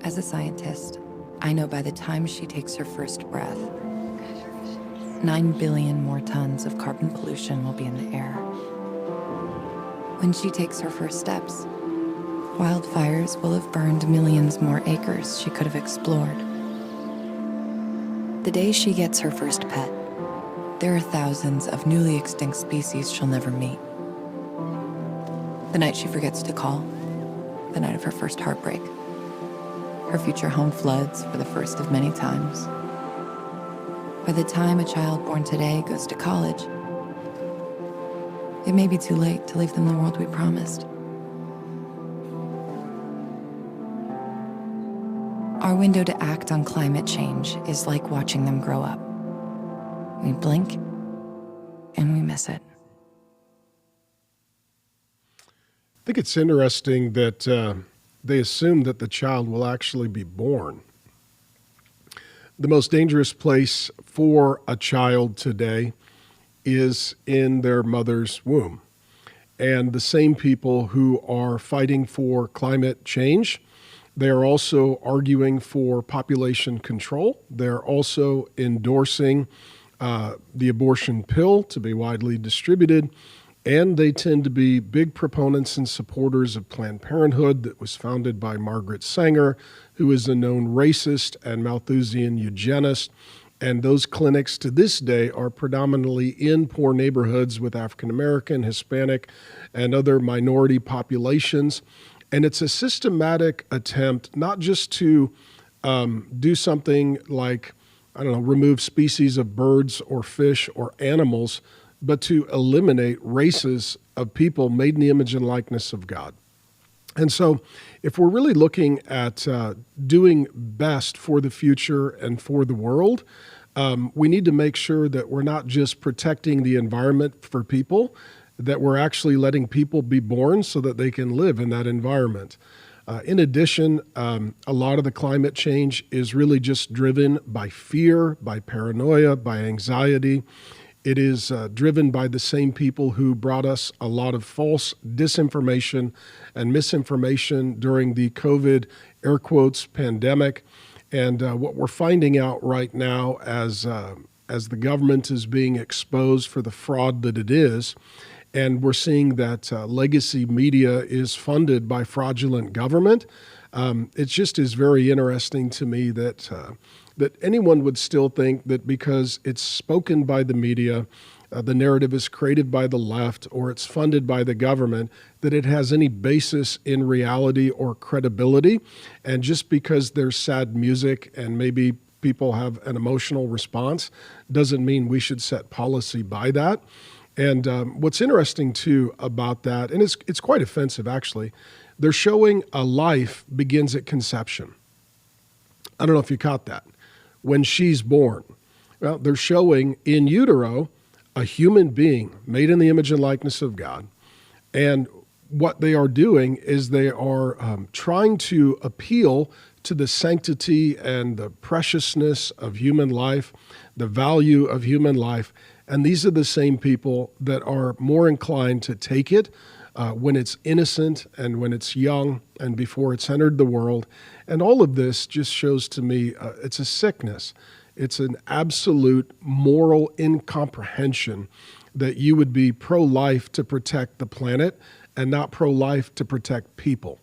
As a scientist, I know by the time she takes her first breath, 9 billion more tons of carbon pollution will be in the air. When she takes her first steps, wildfires will have burned millions more acres she could have explored. The day she gets her first pet, there are thousands of newly extinct species she'll never meet. The night she forgets to call, the night of her first heartbreak. Her future home floods for the first of many times. By the time a child born today goes to college, it may be too late to leave them the world we promised. Our window to act on climate change is like watching them grow up. We blink and we miss it. I think it's interesting that they assume that the child will actually be born. The most dangerous place for a child today is in their mother's womb. And the same people who are fighting for climate change, they are also arguing for population control. They're also endorsing the abortion pill to be widely distributed. And they tend to be big proponents and supporters of Planned Parenthood that was founded by Margaret Sanger, who is a known racist and Malthusian eugenist. And those clinics to this day are predominantly in poor neighborhoods with African American, Hispanic, and other minority populations. And it's a systematic attempt not just to do something like, remove species of birds or fish or animals, but to eliminate races of people made in the image and likeness of God. And so if we're really looking at doing best for the future and for the world, we need to make sure that we're not just protecting the environment for people, that we're actually letting people be born so that they can live in that environment. In addition, a lot of the climate change is really just driven by fear, by paranoia, by anxiety. It is driven by the same people who brought us a lot of false disinformation and misinformation during the COVID, air quotes, pandemic. And what we're finding out right now as the government is being exposed for the fraud that it is, and we're seeing that legacy media is funded by fraudulent government, it just is very interesting to me that anyone would still think that because it's spoken by the media, the narrative is created by the left, or it's funded by the government, that it has any basis in reality or credibility. And just because there's sad music and maybe people have an emotional response doesn't mean we should set policy by that. And what's interesting too about that, and it's quite offensive actually, they're showing a life begins at conception. I don't know if you caught that. When she's born. Well, they're showing in utero a human being made in the image and likeness of God. And what they are doing is they are trying to appeal to the sanctity and the preciousness of human life, the value of human life. And these are the same people that are more inclined to take it when it's innocent and when it's young and before it's entered the world. And all of this just shows to me it's a sickness. It's an absolute moral incomprehension that you would be pro-life to protect the planet and not pro-life to protect people.